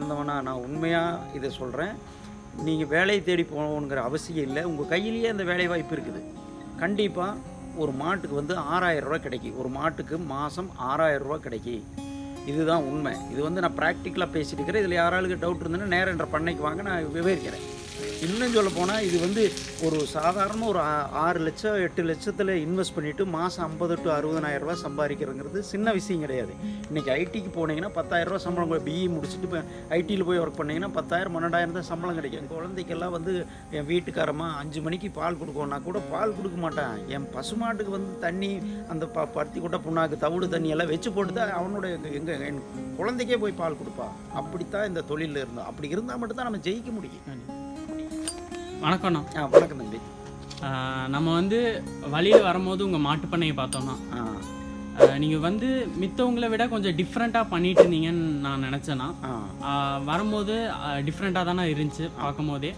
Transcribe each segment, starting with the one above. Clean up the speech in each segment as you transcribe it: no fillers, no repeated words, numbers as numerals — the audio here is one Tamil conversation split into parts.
இருந்தவனா நான் உண்மையாக இதை சொல்கிறேன். நீங்கள் வேலை தேடி போகணுங்கிற அவசியம் இல்லை. உங்கள் கையிலேயே அந்த வேலை வாய்ப்பு இருக்குது. கண்டிப்பாக ஒரு மாட்டுக்கு வந்து ரூ. 6000 கிடைக்கும். ஒரு மாட்டுக்கு மாதம் ரூ. 6000 கிடைக்கும். இதுதான் உண்மை. இது வந்து நான் ப்ராக்டிக்கலாக பேசிட்டு இருக்கிறேன். இதில் யாராளுக்கு டவுட் இருந்ததுன்னா நேரம் என்ற பண்ணைக்கு வாங்க, நான் விவரிக்கிறேன். இன்னும் சொல்ல போனால் இது வந்து ஒரு சாதாரண ஒரு 6 லட்சம் 8 லட்சத்தில் இன்வெஸ்ட் பண்ணிவிட்டு மாதம் 50 to 60,000 சிம்பாதிக்கிறதுங்கிறது சின்ன விஷயம் கிடையாது. இன்றைக்கி ஐடிக்கு போனீங்கன்னா 10,000 சம்பளம். பிஇ முடிச்சுட்டு இப்போ ஐடியில் போய் ஒர்க் பண்ணிங்கன்னா 10,000 12,000 தான் சம்பளம் கிடைக்கும். என் குழந்தைக்கெல்லாம் வந்து என் வீட்டுக்காரமாக 5 மணிக்கு பால் கொடுக்கணுன்னா கூட பால் கொடுக்க மாட்டேன். என் பசுமாட்டுக்கு வந்து தண்ணி அந்த பருத்தி கொட்டை புண்ணாக்கு தவிடு தண்ணி எல்லாம் வச்சு போட்டு தான் அவனோட என் குழந்தைக்கே போய் பால் கொடுப்பா. அப்படித்தான் இந்த தொழிலில் இருந்தோம். அப்படி இருந்தால் மட்டும்தான் நம்ம ஜெயிக்க முடியும். வணக்கம்ண்ணா. வணக்கம் தம்பி. நம்ம வந்து வழியில் வரும்போது உங்கள் மாட்டுப்பண்ணையை பார்த்தோம்னா நீங்கள் வந்து மித்தவங்களை விட கொஞ்சம் டிஃப்ரெண்ட்டாக பண்ணிட்டு இருந்தீங்கன்னு நான் நினச்சேன்னா, வரும்போது டிஃப்ரெண்ட்டாக தானே இருந்துச்சு பார்க்கும் போதே.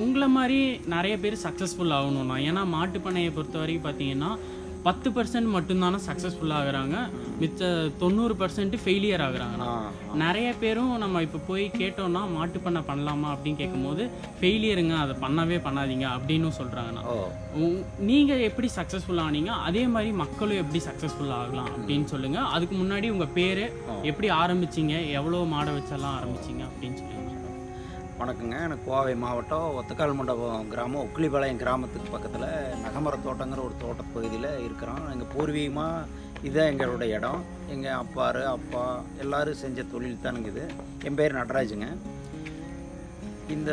உங்களை மாதிரி நிறைய பேர் சக்ஸஸ்ஃபுல் ஆகணும்னா, ஏன்னா மாட்டுப்பண்ணையை பொறுத்த வரைக்கும் பார்த்தீங்கன்னா 10% மட்டும்தானே சக்ஸஸ்ஃபுல் ஆகுறாங்க, மிச்ச 90% ஃபெயிலியர் ஆகுறாங்கண்ணா. நிறைய பேரும் நம்ம இப்போ போய் கேட்டோம்னா மாட்டுப்பண்ணை பண்ணலாமா அப்படின்னு கேட்கும்போது ஃபெயிலியருங்க, அதை பண்ணவே பண்ணாதீங்க அப்படின்னு சொல்கிறாங்கண்ணா. நீங்கள் எப்படி சக்ஸஸ்ஃபுல் ஆனீங்க, அதே மாதிரி மக்களும் எப்படி சக்ஸஸ்ஃபுல் ஆகலாம் அப்படின்னு சொல்லுங்கள். அதுக்கு முன்னாடி உங்கள் பேர் எப்படி ஆரம்பிச்சிங்க, எவ்வளோ மாடை வச்செல்லாம் ஆரம்பிச்சிங்க அப்படின்னு சொல்லுங்கள். வணக்கங்க. எனக்கு கோவை மாவட்டம் ஒத்தக்கால் மண்டபம் கிராமம் உக்கிலிபாளையம் கிராமத்துக்கு பக்கத்தில் நகமர தோட்டங்கிற ஒரு தோட்ட பகுதியில் இருக்கிறோம். எங்கள் பூர்வீகமாக இதுதான் எங்களுடைய இடம். எங்கள் அப்பா எல்லோரும் செஞ்ச தொழில் தானுங்க இது. என் பேர் நடராஜுங்க. இந்த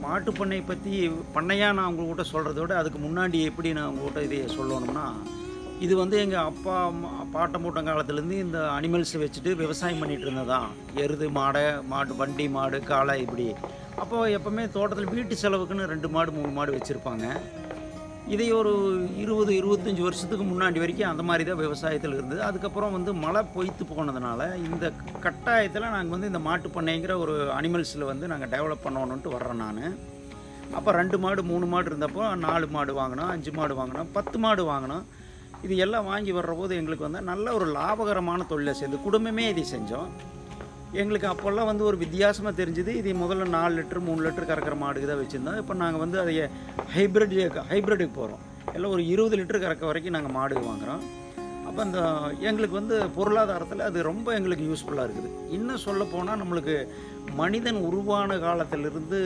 மாட்டுப்பண்ணை பற்றி பண்ணையாக நான் உங்கள்கிட்ட சொல்கிறத விட அதுக்கு முன்னாடி எப்படி நான் உங்கள்கிட்ட இதை சொல்லணும்னா, இது வந்து எங்கள் அப்பா பாட்டம் மூட்டம் காலத்துலேருந்து இந்த அனிமல்ஸை வச்சுட்டு விவசாயம் பண்ணிகிட்டு இருந்ததான். எருது மாடு வண்டி மாடு காளை இப்படி. அப்போ எப்போவுமே தோட்டத்தில் வீட்டு செலவுக்குன்னு 2 மாடு 3 மாடு வச்சுருப்பாங்க. இதை ஒரு 20-25 வருஷத்துக்கு முன்னாடி வரைக்கும் அந்த மாதிரி தான் விவசாயத்தில் இருந்தது. அதுக்கப்புறம் வந்து மழை பொய்த்து போனதுனால இந்த கட்டாயத்தில் நாங்கள் வந்து இந்த மாட்டு பண்ணைங்கிற ஒரு அனிமல்ஸில் வந்து நாங்கள் டெவலப் பண்ணணுன்ட்டு வர்றேன் நான். அப்போ 2 மாடு 3 மாடு இருந்தப்போ 4 மாடு வாங்கினோம், 5 மாடு வாங்கினோம், 10 மாடு வாங்கினோம். இது எல்லாம் வாங்கி வர்றபோது எங்களுக்கு வந்து நல்ல ஒரு லாபகரமான தொழிலை சேர்ந்து குடும்பமே இதை செஞ்சோம். எங்களுக்கு அப்போல்லாம் வந்து ஒரு வித்தியாசமாக தெரிஞ்சுது. இது முதல்ல 4 லிட்டர் 3 லிட்டர் கறக்கிற மாடுக்கு தான் வச்சுருந்தோம். இப்போ நாங்கள் வந்து அதை ஹைப்ரிட்டுக்கு போகிறோம். எல்லாம் ஒரு 20 லிட்டர் கறக்க வரைக்கும் நாங்கள் மாடு வாங்குகிறோம். அப்போ அந்த எங்களுக்கு வந்து பொருளாதாரத்தில் அது ரொம்ப எங்களுக்கு யூஸ்ஃபுல்லாக இருக்குது. இன்னும் சொல்லப்போனால் நம்மளுக்கு மனிதன் உருவான காலத்திலிருந்து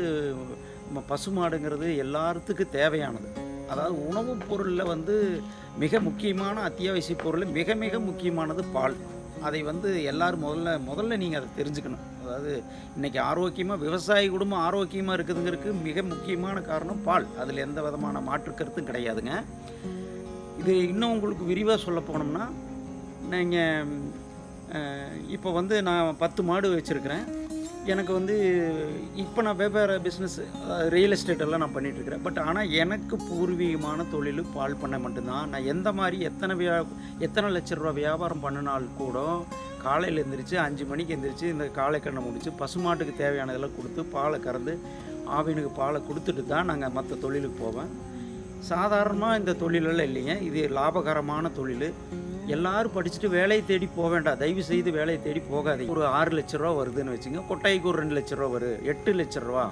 பசுமாடுங்கிறது எல்லாத்துக்கும் தேவையானது. அதாவது உணவுப் பொருளில் வந்து மிக முக்கியமான அத்தியாவசிய பொருள், மிக மிக முக்கியமானது பால். அதை வந்து எல்லோரும் முதல்ல நீங்கள் அதை தெரிஞ்சுக்கணும். அதாவது இன்றைக்கி ஆரோக்கியமாக விவசாய குடும்பம் ஆரோக்கியமாக இருக்குதுங்கிறதுக்கு மிக முக்கியமான காரணம் பால். அதில் எந்த விதமான மாற்று கருத்தும் கிடையாதுங்க. இது இன்னும் உங்களுக்கு விரிவாக சொல்ல போனோம்னா, நீங்கள் இப்போ வந்து நான் 10 மாடு வச்சுருக்கிறேன். எனக்கு வந்து இப்போ நான் வெவ்வேறு பிஸ்னஸ் ரியல் எஸ்டேட்டெல்லாம் நான் பண்ணிகிட்ருக்கிறேன். பட் ஆனால் எனக்கு பூர்வீகமான தொழில் பால் பண்ணை மட்டும்தான். நான் எந்த மாதிரி எத்தனை லட்ச ரூபா வியாபாரம் பண்ணினால் கூட காலையில் எழுந்திரிச்சு 5 மணிக்கு எழுந்திரிச்சு இந்த காலைக்கண்ணை முடித்து பசுமாட்டுக்கு தேவையானதெல்லாம் கொடுத்து பாலை கறந்து ஆவினுக்கு பாலை கொடுத்துட்டு தான் நாங்கள் மற்ற தொழிலுக்கு போவேன். சாதாரணமாக இந்த தொழிலெல்லாம் இல்லைங்க. இது லாபகரமான தொழில். எல்லோரும் படிச்சுட்டு வேலையை தேடி போக வேண்டாம். தயவு செய்து வேலையை தேடி போகாதீங்க. ஒரு 6 லட்ச ரூபா வருதுன்னு வச்சுங்க, கொட்டைக்கு ஒரு 2 லட்ச ரூபா வரும், 8 லட்ச ரூபா.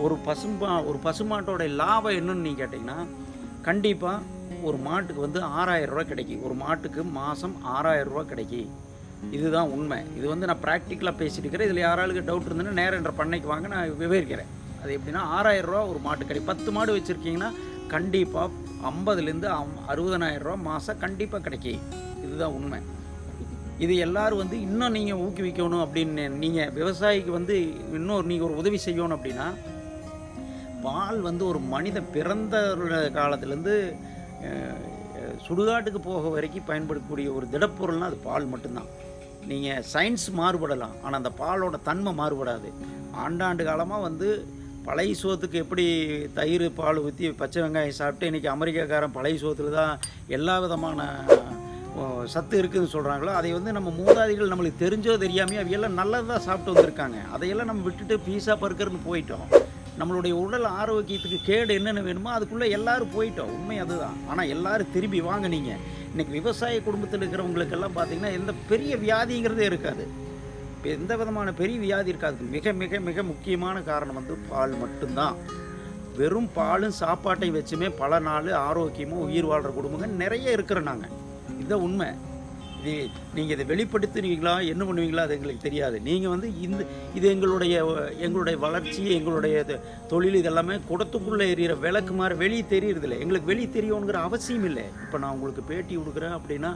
ஒரு பசுமாட்டோட லாபம் என்னன்னு நீங்கள் கேட்டிங்கன்னா, கண்டிப்பாக ஒரு மாட்டுக்கு வந்து ரூ. 6000 கிடைக்கும். ஒரு மாட்டுக்கு மாதம் ரூ. 6000 கிடைக்கும். இதுதான் உண்மை. இது வந்து நான் ப்ராக்டிக்கலாக பேசிட்டு இருக்கிறேன். இதில் யாராளுக்கு டவுட் இருந்ததுன்னா நேரம் என்ற பண்ணைக்கு வாங்க, நான் விவரிக்கிறேன். அது எப்படின்னா ரூ. 6000 ஒரு மாட்டு கிடைக்கும். 10 மாடு வச்சுருக்கீங்கன்னா கண்டிப்பாக 50லேருந்து 60,000 மாதம் கண்டிப்பாக கிடைக்கும். இதுதான் உண்மை. இது எல்லோரும் வந்து இன்னும் நீங்கள் ஊக்குவிக்கணும் அப்படின்னு நீங்கள் விவசாயிக்கு வந்து இன்னும் நீங்கள் ஒரு உதவி செய்யணும் அப்படின்னா, பால் வந்து ஒரு மனித பிறந்த காலத்துலேருந்து சுடுகாட்டுக்கு போக வரைக்கும் பயன்படுத்தக்கூடிய ஒரு திடப்பொருள்னால் அது பால் மட்டும்தான். நீங்கள் சயின்ஸ் மாறுபடலாம், ஆனால் அந்த பாலோட தன்மை மாறுபடாது. ஆண்டாண்டு காலமாக வந்து பழைய சோத்துக்கு எப்படி தயிர் பால் ஊற்றி பச்சை வெங்காயம் சாப்பிட்டு இன்றைக்கி அமெரிக்காக்காரன் பழைய சோத்தில் தான் எல்லா விதமான சத்து இருக்குதுன்னு சொல்கிறாங்களோ, அதை வந்து நம்ம மூதாதிகள் நம்மளுக்கு தெரிஞ்சோ தெரியாமையோ அவையெல்லாம் நல்லது தான் சாப்பிட்டு வந்திருக்காங்க. அதையெல்லாம் நம்ம விட்டுட்டு பீஸா பர்கர்னு போயிட்டோம். நம்மளுடைய உடல் ஆரோக்கியத்துக்கு கேடு என்னென்ன வேணுமோ அதுக்குள்ளே எல்லோரும் போயிட்டோம். உண்மை அதுதான். ஆனால் எல்லோரும் திரும்பி வாங்க. நீங்கள் இன்றைக்கி விவசாய குடும்பத்தில் இருக்கிறவங்களுக்கெல்லாம் பார்த்திங்கன்னா எந்த பெரிய வியாதிங்கிறதே இருக்காது. எந்த விதமான பெரிய வியாதி இருக்காது. மிக மிக மிக முக்கியமான காரணம் வந்து பால் மட்டும்தான். வெறும் பாலும் சாப்பாட்டையும் வச்சுமே பல நாள் ஆரோக்கியமாக உயிர் வாழ்கிற குடும்பங்கள் நிறைய இருக்கிறோம் நாங்கள். இதுதான் உண்மை. இது நீங்கள் இதை வெளிப்படுத்துவீங்களா என்ன பண்ணுவீங்களா அது எங்களுக்கு தெரியாது. நீங்கள் வந்து இது எங்களுடைய வளர்ச்சி, எங்களுடைய தொழில் இதெல்லாமே குடத்துக்குள்ளே எறிகிற விளக்கு மாதிரி வெளியே தெரியறதில்லை. எங்களுக்கு வெளியே தெரியணுங்கிற அவசியம் இல்லை. இப்போ நான் உங்களுக்கு பேட்டி கொடுக்குறேன் அப்படின்னா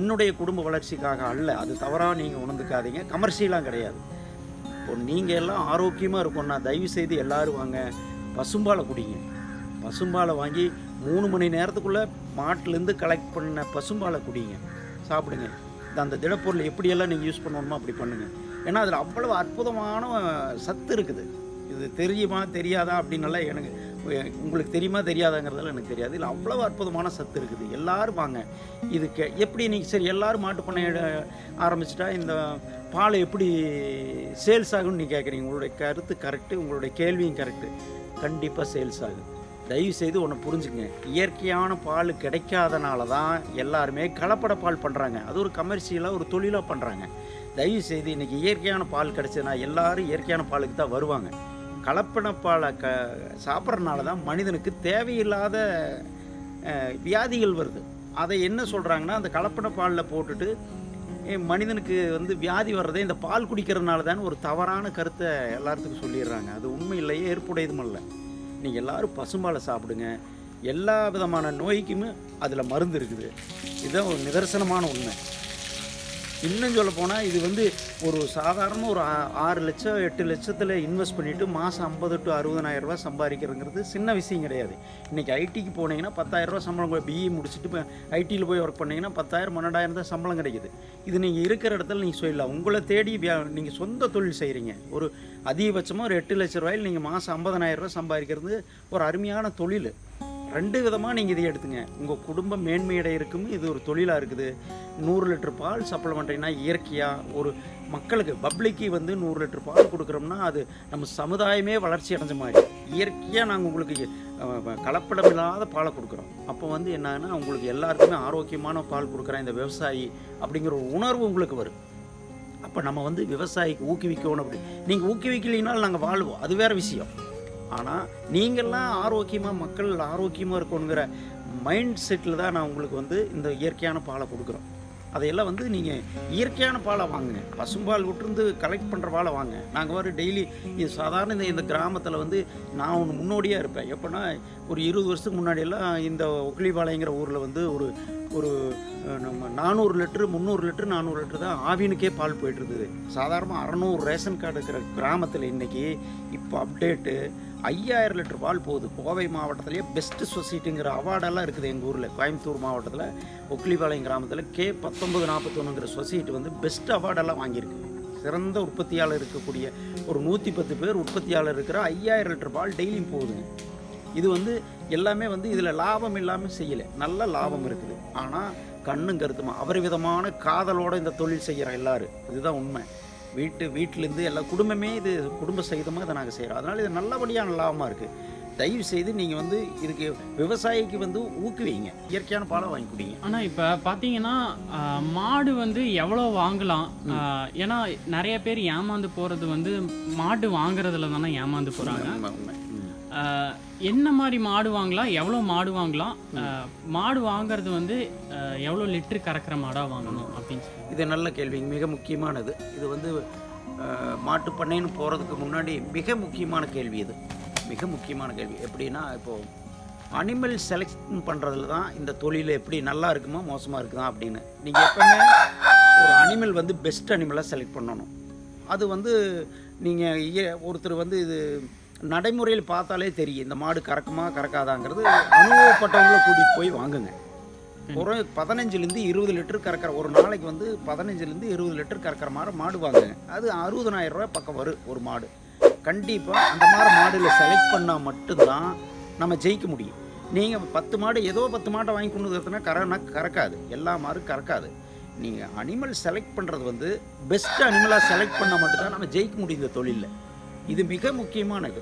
என்னுடைய குடும்ப வளர்ச்சிக்காக அல்ல. அது தவறாக நீங்கள் உணர்ந்துக்காதீங்க. கமர்ஷியலாக கிடையாது. இப்போ நீங்கள் எல்லாம் ஆரோக்கியமாக இருக்கும்னா தயவு செய்து எல்லோரும் வாங்க, பசும்பாலை குடிங்க. பசும்பாலை வாங்கி 3 மணி நேரத்துக்குள்ளே மாட்டிலேருந்து கலெக்ட் பண்ண பசும்பாலை குடிங்க, சாப்பிடுங்க. அந்த திடப்பொருள் எப்படியெல்லாம் நீங்கள் யூஸ் பண்ணணுமோ அப்படி பண்ணுங்கள். ஏன்னா அதில் அவ்வளோ அற்புதமான சத்து இருக்குது. இது தெரியுமா தெரியாதா அப்படின்னலாம் எனக்கு உங்களுக்கு தெரியுமா தெரியாதாங்கிறதெல்லாம் எனக்கு தெரியாது. இல்லை அவ்வளோ அற்புதமான சத்து இருக்குது. எல்லோரும் வாங்க. இதுக்கு எப்படி நீங்கள் சரி எல்லோரும் மாட்டு பண்ணை ஆரம்பிச்சிட்டா இந்த பால் எப்படி சேல்ஸ் ஆகும்னு நீங்கள் கேட்குறீங்க. உங்களுடைய கருத்து கரெக்டு, உங்களுடைய கேள்வியும் கரெக்டு. கண்டிப்பாக சேல்ஸ் ஆகும். தயவுசெய்து ஒன்று புரிஞ்சுக்கங்க. இயற்கையான பால் கிடைக்காதனால தான் எல்லாருமே கலப்பட பால் பண்ணுறாங்க. அது ஒரு கமர்ஷியலாக ஒரு தொழிலாக பண்ணுறாங்க. தயவுசெய்து இன்றைக்கி இயற்கையான பால் கிடச்சதுன்னா எல்லோரும் இயற்கையான பாலுக்கு தான் வருவாங்க. கலப்பட பாலை சாப்பிட்றதுனால தான் மனிதனுக்கு தேவையில்லாத வியாதிகள் வருது. அதை என்ன சொல்கிறாங்கன்னா, அந்த கலப்பட பாலில் போட்டுட்டு மனிதனுக்கு வந்து வியாதி வர்றதே இந்த பால் குடிக்கிறதுனால தான் ஒரு தவறான கருத்தை எல்லாத்துக்கும் சொல்லிடுறாங்க. அது உண்மையிலேயே ஏற்புடையதும் இல்லை. நீங்கள் எல்லோரும் பசும்பாலை சாப்பிடுங்க. எல்லா விதமான நோய்க்குமே அதில் மருந்து இருக்குது. இதுதான் ஒரு நிதர்சனமான உண்மை. இன்னும் சொல்ல போனால் இது வந்து ஒரு சாதாரண ஒரு 6 லட்சம் 8 லட்சத்தில் இன்வெஸ்ட் பண்ணிவிட்டு மாதம் 50 to 60,000 ரூபா சம்பாதிக்கிறதுங்கிறது சின்ன விஷயம் கிடையாது. இன்றைக்கி ஐடிக்கு போனீங்கன்னா 10,000 ரூபா சம்பளம், பிஇ முடிச்சுட்டு இப்போ ஐடியில் போய் ஒர்க் பண்ணிங்கன்னா 10,000 12,000 தான் சம்பளம் கிடைக்குது. இது நீங்கள் இருக்கிற இடத்துல நீங்கள் சொல்லலாம். உங்களை தேடி நீங்கள் சொந்த தொழில் செய்கிறீங்க. ஒரு அதிகபட்சமாக ஒரு 8 லட்ச ரூபாயில் நீங்கள் மாதம் 50,000 ரூபா சம்பாதிக்கிறது ஒரு அருமையான தொழில். 2 விதமாக நீங்கள் இதை எடுத்துங்க. உங்கள் குடும்பம் மேன்மையடை இருக்கும். இது ஒரு தொழிலாக இருக்குது. 100 லிட்டர் பால் சப்ளை பண்ணுறீங்கன்னா இயற்கையாக ஒரு மக்களுக்கு பப்ளிக்கு வந்து 100 லிட்டர் பால் கொடுக்குறோம்னா அது நம்ம சமுதாயமே வளர்ச்சி அடைஞ்ச மாதிரி. இயற்கையாக நாங்கள் உங்களுக்கு கலப்படம் இல்லாத பாலை கொடுக்குறோம். அப்போ வந்து என்னன்னா உங்களுக்கு எல்லாருக்குமே ஆரோக்கியமான பால் கொடுக்குறேன் இந்த விவசாயி அப்படிங்கிற ஒரு உணர்வு உங்களுக்கு வரும். அப்போ நம்ம வந்து விவசாயிக்கு ஊக்குவிக்கணும். அப்படி நீங்கள் ஊக்குவிக்கலைனாலும் நாங்கள் வாழ்வோம், அது வேறு விஷயம். ஆனால் நீங்கள்லாம் ஆரோக்கியமாக மக்கள் ஆரோக்கியமாக இருக்கணுங்கிற மைண்ட் செட்டில் தான் நான் உங்களுக்கு வந்து இந்த இயற்கையான பாலை கொடுக்குறோம். அதையெல்லாம் வந்து நீங்கள் இயற்கையான பாலை வாங்குங்க. பசும்பால் விட்டுருந்து கலெக்ட் பண்ணுற பாலை வாங்க. நாங்கள் வர டெய்லி இது சாதாரண இந்த கிராமத்தில் வந்து நான் ஒன்று முன்னோடியாக இருப்பேன். எப்போனா ஒரு 20 வருஷத்துக்கு முன்னாடியெல்லாம் இந்த ஒக்கிலிபாளையங்கிற ஊரில் வந்து ஒரு நம்ம 400 லிட்டரு 300 லிட்டரு 400 லிட்டரு தான் ஆவினுக்கே பால் போய்ட்டுருக்குது. சாதாரணமாக 600 ரேஷன் கார்டு இருக்கிற கிராமத்தில் இன்றைக்கி இப்போ அப்டேட்டு 5000 லிட்டர் பால் போகுது. கோவை மாவட்டத்திலேயே பெஸ்ட்டு சொசைட்டிங்கிற அவார்டெல்லாம் இருக்குது. எங்கள் ஊரில் கோயம்புத்தூர் மாவட்டத்தில் ஒக்கிலிபாளையம் கிராமத்தில் K1941ங்கிற சொசைட்டி வந்து பெஸ்ட் அவார்டெல்லாம் வாங்கியிருக்கு. சிறந்த உற்பத்தியாளர் இருக்கக்கூடிய ஒரு 110 பேர் உற்பத்தியாளர் இருக்கிற 5000 லிட்டர் பால் டெய்லியும் போகுதுங்க. இது வந்து எல்லாமே வந்து இதில் லாபம் இல்லாமல் செய்யலை, நல்ல லாபம் இருக்குது. ஆனால் கண்ணும் கருத்துமா அபரிவிதமான காதலோடு இந்த தொழில் செய்கிற எல்லோரும், இதுதான் உண்மை. வீட்டிலேருந்து எல்லா குடும்பமே இது குடும்ப சகிதமாக இதை நாங்கள் செய்கிறோம். அதனால் இது நல்லபடியான லாபமாக இருக்குது. தயவு செய்து நீங்கள் வந்து இதுக்கு விவசாயிக்கு வந்து ஊக்குவிங்க, இயற்கையான பாலை வாங்கி குடிங்க. ஆனால் இப்போ பார்த்தீங்கன்னா மாடு வந்து எவ்வளோ வாங்கலாம்? ஏன்னா நிறைய பேர் ஏமாந்து போகிறது வந்து மாடு வாங்குறதுல தானே ஏமாந்து போகிறாங்க. என்ன மாதிரி மாடு வாங்கலாம், எவ்வளோ மாடு வாங்கலாம், மாடு வாங்கிறது வந்து எவ்வளோ லிட்டரு கறக்கிற மாடாக வாங்கணும் அப்படின்னு சொல்லி? இது நல்ல கேள்வி, மிக முக்கியமானது. இது வந்து மாட்டு பண்ணைன்னு போகிறதுக்கு முன்னாடி மிக முக்கியமான கேள்வி. இது மிக முக்கியமான கேள்வி. எப்படின்னா இப்போது அனிமல் செலக்ஷன் பண்ணுறதுல தான் இந்த தொழில் எப்படி நல்லா இருக்குமா மோசமாக இருக்குதா அப்படின்னு. நீங்கள் எப்பவுமே ஒரு அனிமல் வந்து பெஸ்ட் அனிமலாக செலக்ட் பண்ணணும். அது வந்து நீங்கள் ஒருத்தர் வந்து இது நடைமுறையில் பார்த்தாலே தெரியும் இந்த மாடு கறக்குமா கறக்காதாங்கிறது. அனுபவப்பட்டவங்களை கூட்டிகிட்டு போய் வாங்குங்க. ஒரு 15லேருந்து 20 லிட்டர் கறக்கிற ஒரு நாளைக்கு வந்து 15லேருந்து 20 லிட்டர் கறக்கிற மாதிரி மாடு வாங்குங்க. அது 60,000 ரூபாய் பக்கம் வரும் ஒரு மாடு. கண்டிப்பாக அந்த மாதிரி மாடுகளை செலக்ட் பண்ணால் மட்டும்தான் நம்ம ஜெயிக்க முடியும். நீங்கள் 10 மாடு ஏதோ 10 மாட்டை வாங்கி கொண்டு வந்துன்னா கறக்காது, எல்லா மாடும் கறக்காது. நீங்கள் அனிமல் செலக்ட் பண்ணுறது வந்து பெஸ்ட் அனிமலாக செலக்ட் பண்ணால் மட்டும்தான் நம்ம ஜெயிக்க முடியும் இந்த தொழிலில். இது மிக முக்கியமானது.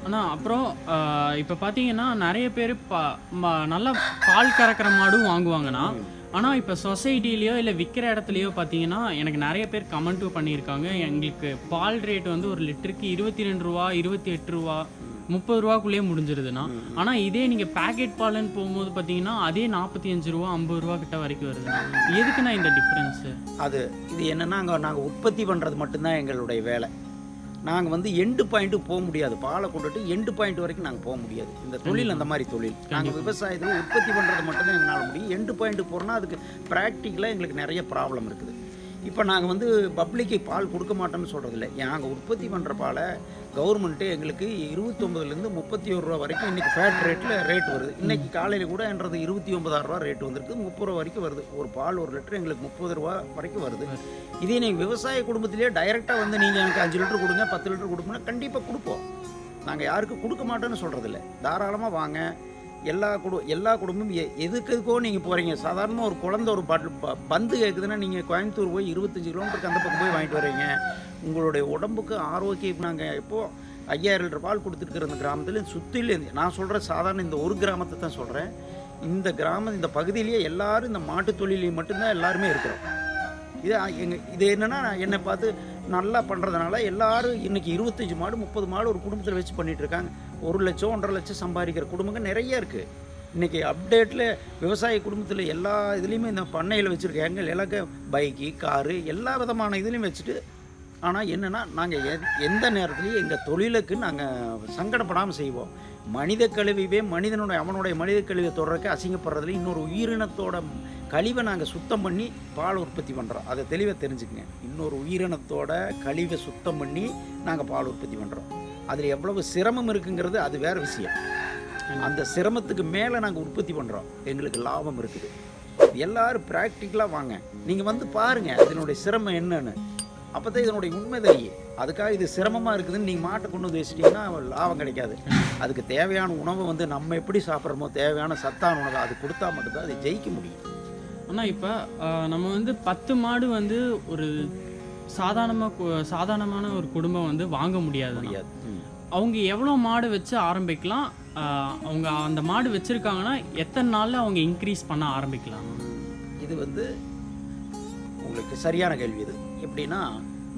ஆனால் அப்புறம் இப்போ பார்த்தீங்கன்னா நிறைய பேர் நல்லா பால் கறக்கிற மாடும் வாங்குவாங்கன்னா ஆனால் இப்போ சொசைட்டிலேயோ இல்லை விற்கிற இடத்துலையோ பார்த்தீங்கன்னா எனக்கு நிறைய பேர் கமெண்ட்டும் பண்ணியிருக்காங்க. எங்களுக்கு பால் ரேட் வந்து ஒரு லிட்டருக்கு 22 ரூபா, 28 ரூபா, 30 ரூபாக்குள்ளேயே முடிஞ்சிருதுண்ணா. ஆனால் இதே நீங்கள் பேக்கெட் பால்னு போகும்போது பார்த்தீங்கன்னா அதே 45 ரூபா, 50 ரூபா கிட்ட வரைக்கும் வருது. எதுக்குண்ணா இந்த டிஃப்ரென்ஸு? இது என்னென்னா நாங்கள் உற்பத்தி பண்ணுறது மட்டும்தான் எங்களுடைய வேலை. நாங்கள் வந்து எண்டு பாயிண்ட்டுக்கு போக முடியாது. பாலை கொண்டுட்டு எண்டு பாயிண்ட் வரைக்கும் நாங்கள் போக முடியாது. இந்த தொழில் அந்த மாதிரி தொழில். நாங்கள் விவசாயத்தில் உற்பத்தி பண்ணுறது மட்டும்தான் எங்களால் முடியும். எண்டு பாயிண்ட்டுக்கு போகிறோன்னா அதுக்கு ப்ராக்டிக்கலாக எங்களுக்கு நிறைய ப்ராப்ளம் இருக்குது. இப்போ நாங்கள் வந்து பப்ளிக்கு பால் கொடுக்க மாட்டோம்னு சொல்கிறதில்ல. நாங்கள் உற்பத்தி பண்ணுற பாலை கவர்மெண்ட்டு எங்களுக்கு 29லேருந்து 31 ரூபா வரைக்கும் இன்றைக்கி ஃபேட் ரேட் வருது. இன்றைக்கி காலையில் கூட என்றது 29,000 ரூபா ரேட் வந்திருக்கு. 30 ரூபா வரைக்கும் வருது. ஒரு பால் 1 லிட்டர் எங்களுக்கு 30 ரூபா வரைக்கும் வருது. இதே நீங்கள் விவசாய குடும்பத்திலேயே டைரெக்டாக வந்து நீங்கள் எனக்கு 5 லிட்டர் கொடுங்க, 10 லிட்டர் கொடுங்கன்னா கண்டிப்பாக கொடுப்போம். நாங்கள் யாருக்கும் கொடுக்க மாட்டோன்னு சொல்கிறதில்ல. தாராளமாக வாங்க. எல்லா குடும்பமும் எதுக்கோ நீங்கள் போகிறீங்க. சாதாரணமாக ஒரு குழந்தை ஒரு பந்து கேட்குதுன்னா நீங்கள் கோயம்புத்தூர் போய் 25 கிலோமீட்டருக்கு அந்த பக்கம் போய் வாங்கிட்டு வரீங்க. உங்களுடைய உடம்புக்கு ஆரோக்கியம். நாங்கள் இப்போது 5000 லிட்டர் பால் கொடுத்துருக்குற இந்த கிராமத்தில் சுற்றிலும் நான் சொல்கிறேன், சாதாரண இந்த ஒரு கிராமத்தை தான் சொல்கிறேன். இந்த பகுதியிலேயே எல்லோரும் இந்த மாட்டு தொழிலையும் மட்டும்தான் எல்லாருமே இருக்கிறோம். இது என்னென்னா என்னை பார்த்து நல்லா பண்ணுறதுனால எல்லோரும் இன்றைக்கி 25 மாடு 30 மாடு ஒரு குடும்பத்தில் வச்சு பண்ணிகிட்ருக்காங்க. 1 லட்சம் 1.5 லட்சம் சம்பாதிக்கிற குடும்பங்கள் நிறைய இருக்குது. இன்றைக்கி அப்டேட்டில் விவசாய குடும்பத்தில் எல்லா இதுலேயுமே இந்த பண்ணையில் வச்சுருக்காங்க. எல்லாருக்கும் பைக்கு, காரு, எல்லா விதமான இதுலேயும் வச்சுட்டு. ஆனால் என்னென்னா நாங்கள் எந்த நேரத்துலையும் எங்கள் தொழிலுக்கு நாங்கள் சங்கடப்படாமல் செய்வோம். மனித கழிவே அவனுடைய மனித கழிவை தொடர்றதுக்கு அசிங்கப்படுறதுல இன்னொரு உயிரினத்தோட கழிவை நாங்கள் சுத்தம் பண்ணி பால் உற்பத்தி பண்ணுறோம். அதை தெளிவாக தெரிஞ்சுக்கங்க. இன்னொரு உயிரினத்தோட கழிவை சுத்தம் பண்ணி நாங்கள் பால் உற்பத்தி பண்ணுறோம். அதில் எவ்வளவு சிரமம் இருக்குங்கிறது அது வேறு விஷயம். அந்த சிரமத்துக்கு மேலே நாங்கள் உற்பத்தி பண்ணுறோம். எங்களுக்கு லாபம் இருக்குது. எல்லோரும் ப்ராக்டிக்கலாக வாங்க. நீங்கள் வந்து பாருங்கள் இதனுடைய சிரமம் என்னன்னு. அப்போ தான் இதனுடைய உண்மை தெரியும். அதுக்காக இது சிரமமாக இருக்குதுன்னு நீங்கள் மாட்டை கொண்டு வந்து வச்சிட்டிங்கன்னா லாபம் கிடைக்காது. அதுக்கு தேவையான உணவை வந்து நம்ம எப்படி சாப்பிட்றோமோ தேவையான சத்தான உணவை அது கொடுத்தா மட்டும்தான் அது ஜெயிக்க முடியும். ஆனால் இப்போ நம்ம வந்து 10 மாடு வந்து ஒரு சாதாரணமான ஒரு குடும்பம் வந்து வாங்க முடியாது. அவங்க எவ்வளோ மாடு வச்சு ஆரம்பிக்கலாம்? அவங்க அந்த மாடு வச்சுருக்காங்கன்னா எத்தனை நாளில் அவங்க இன்க்ரீஸ் பண்ண ஆரம்பிக்கலாம்? இது வந்து உங்களுக்கு சரியான கேள்வி. இது எப்படின்னா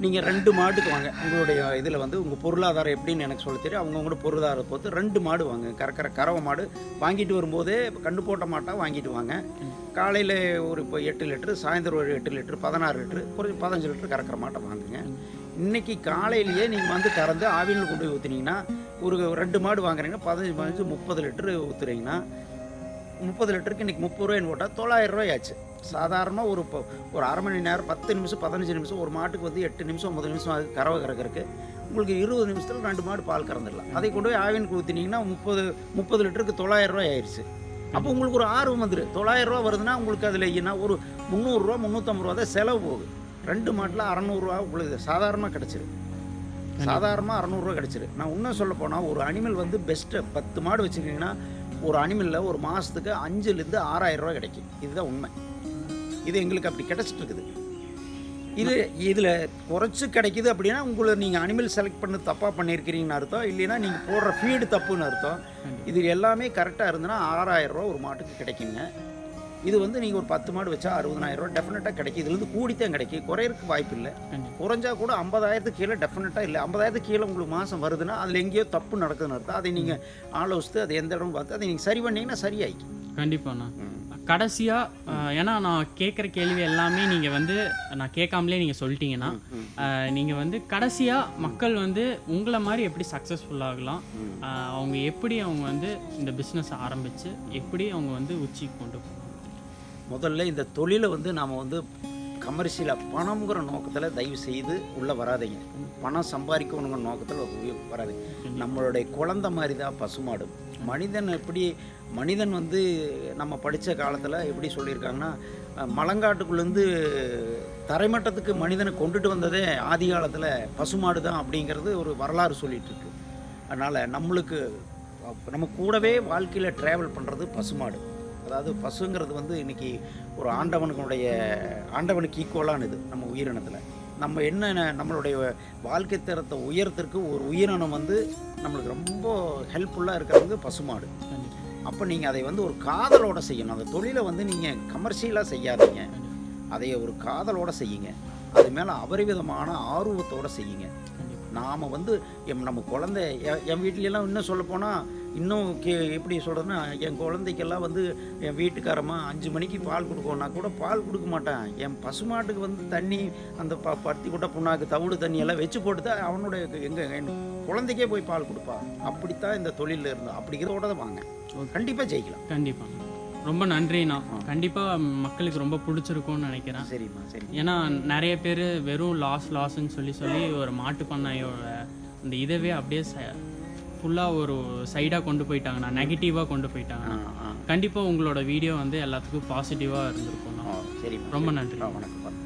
நீங்கள் 2 மாட்டுக்கு வாங்க. உங்களுடைய இதில் வந்து உங்கள் பொருளாதாரம் எப்படின்னு எனக்கு சொல்ல தெரியும். அவங்கவுங்களோட பொருளாதாரத்தை பொறுத்து 2 மாடு வாங்க. கறவை மாடு வாங்கிட்டு வரும்போதே கண்டு போட்ட மாட்டாக வாங்கிட்டு வாங்க. காலையில் ஒரு இப்போ 8 லிட்டரு, சாயந்தரம் ஒரு 8 லிட்டரு, 16 லிட்டரு, குறைஞ்சி 15 லிட்டரு கறக்கிற மாட்டை வாங்குங்க. இன்றைக்கி காலையிலேயே நீங்கள் வந்து கறந்து ஆவியில் கொண்டு போய் ஊற்றுனீங்கன்னா ஒரு 2 மாடு வாங்குறீங்கன்னா 15 30 லிட்டரு ஊற்றுறீங்கன்னா 30 லிட்டருக்கு இன்றைக்கி 30 ரூபாய்ன்னு போட்டால் 900 ரூபாயாச்சு. சாதாரணமாக ஒரு அரை மணி நேரம் 10 நிமிஷம் 15 நிமிஷம் ஒரு மாட்டுக்கு வந்து 8 நிமிஷம் 9 நிமிஷம் அது கறவை கறக்கிறதுக்கு உங்களுக்கு 20 நிமிஷத்தில் 2 மாடு பால் கறந்துடலாம். அதை கொண்டு போய் ஆவினுக்கு ஊற்றினீங்கன்னா 30 லிட்டருக்கு 900 ரூபாய் ஆயிடுச்சு. அப்போ உங்களுக்கு ஒரு ஆர்வம் வந்துடும். 900 ரூபா வருதுன்னா உங்களுக்கு அதில் என்ன ஒரு 300 ரூபா 350 ரூபா தான் செலவு போகுது. 2 மாட்டில் 600 ரூபா உங்களுக்கு சாதாரணமாக கிடச்சிரு. சாதாரணமாக 600 ரூபா கிடச்சிரு. நான் இன்னும் சொல்ல போனால் ஒரு அனிமல் வந்து பெஸ்ட்டு 10 மாடு வச்சுருக்கீங்கன்னா ஒரு அனிமலில் ஒரு மாதத்துக்கு 5,000 to 6,000 ரூபா கிடைக்கும். இதுதான் உண்மை. இது எங்களுக்கு அப்படி கிடச்சிட்டு இருக்குது. இதில் குறைச்சி கிடைக்கிது அப்படின்னா உங்களை நீங்கள் அனிமல் செலக்ட் பண்ண தப்பாக பண்ணியிருக்கிறீங்கன்னு அர்த்தம். இல்லைன்னா நீங்கள் போடுற ஃபீடு தப்புன்னு அர்த்தம். இது எல்லாமே கரெக்டாக இருந்ததுன்னா 6,000 ரூபா ஒரு மாட்டுக்கு கிடைக்குங்க. இது வந்து நீங்கள் ஒரு 10 மாடு வச்சா 60,000 ரூபா டெஃபினட்டாக கிடைக்கும். இதுலேருந்து கூடித்தான் கிடைக்கும். குறையிறதுக்கு வாய்ப்பு இல்லை. குறைஞ்சா கூட 50,000 கீழே டெஃபினட்டாக இல்லை. 50,000 கீழே உங்களுக்கு மாதம் வருதுன்னா அதில் எங்கேயோ தப்பு நடக்குதுன்னு அர்த்தம். அதை நீங்கள் ஆலோசித்து அது எந்த இடம் பார்த்து அதை நீங்கள் சரி பண்ணிங்கன்னா சரியாயிக்கும். கண்டிப்பாண்ணா. கடைசியாக ஏன்னா நான் கேட்குற கேள்வி எல்லாமே நீங்கள் வந்து நான் கேட்காமலே நீங்கள் சொல்லிட்டீங்கன்னா நீங்கள் வந்து கடைசியாக மக்கள் வந்து உங்களை மாதிரி எப்படி சக்ஸஸ்ஃபுல்லாகலாம், அவங்க வந்து இந்த பிஸ்னஸை ஆரம்பித்து எப்படி அவங்க வந்து உச்சிக்கு கொண்டு போகலாம்? முதல்ல இந்த தொழிலை வந்து நாம் வந்து கமர்ஷியலாக பணம்ங்கிற நோக்கத்தில் தயவு செய்து உள்ளே வராதிங்க. பணம் சம்பாதிக்கணுங்கிற நோக்கத்தில் வராதிங்க. நம்மளுடைய குழந்தை மாதிரி தான் பசுமாடு. மனிதன் வந்து நம்ம படித்த காலத்தில் எப்படி சொல்லியிருக்காங்கன்னா மலங்காட்டுக்குள்ளேருந்து தரைமட்டத்துக்கு மனிதனை கொண்டுட்டு வந்ததே ஆதி காலத்தில் பசுமாடு தான் அப்படிங்கிறது ஒரு வரலாறு சொல்லிகிட்ருக்கு. அதனால் நம்ம கூடவே வாழ்க்கையில் ட்ராவல் பண்ணுறது பசுமாடு. அதாவது பசுங்கிறது வந்து இன்றைக்கி ஒரு ஆண்டவனுக்கு ஈக்குவலானது நம்ம உயிரினத்தில். நம்ம நம்மளுடைய வாழ்க்கை தரத்தை உயரத்திற்கு ஒரு உயிரினம் வந்து நம்மளுக்கு ரொம்ப ஹெல்ப்ஃபுல்லாக இருக்கிறது பசுமாடு. அப்போ நீங்கள் அதை வந்து ஒரு காதலோட செய்யணும். அந்த தொழிலை வந்து நீங்கள் கமர்ஷியலாக செய்யாதீங்க, அதை ஒரு காதலோட செய்யுங்க. அது மேலே அபரிவிதமான ஆர்வத்தோடு செய்யுங்க. நாம் வந்து நம்ம குழந்தை என் வீட்லலாம் இன்னும் சொல்லப்போனால் இன்னும் எப்படி சொல்கிறதுன்னா, என் குழந்தைக்கெல்லாம் வந்து என் வீட்டுக்காரம்மா 5 மணிக்கு பால் கொடுக்கணுன்னா கூட பால் கொடுக்க மாட்டேன். என் பசுமாட்டுக்கு வந்து தண்ணி அந்த பருத்தி கொட்டை புண்ணாக்கு தவிடு தண்ணியெல்லாம் வச்சு போட்டு தான் அவனுடைய என் குழந்தைக்கே போய் பால் கொடுப்பா. அப்படித்தான் இந்த தொழிலில் இருந்தோம். அப்படிங்கிறதோட தான் வாங்க, கண்டிப்பாக ஜெயிக்கலாம். கண்டிப்பாக. ரொம்ப நன்றிண்ணா. கண்டிப்பாக மக்களுக்கு ரொம்ப பிடிச்சிருக்கும்னு நினைக்கிறேன். சரிம்மா, சரி. ஏன்னா நிறைய பேர் வெறும் லாஸ்ன்னு சொல்லி ஒரு மாட்டு பண்ணையோட அந்த இதவே அப்படியே ஃபுல்லாக ஒரு சைடாக கொண்டு போயிட்டாங்கண்ணா, நெகட்டிவாக கொண்டு போயிட்டாங்க. கண்டிப்பாக உங்களோட வீடியோ வந்து எல்லாத்துக்கும் பாசிட்டிவாக இருந்திருக்கும்ண்ணா. சரி, ரொம்ப நன்றி. வணக்கம்.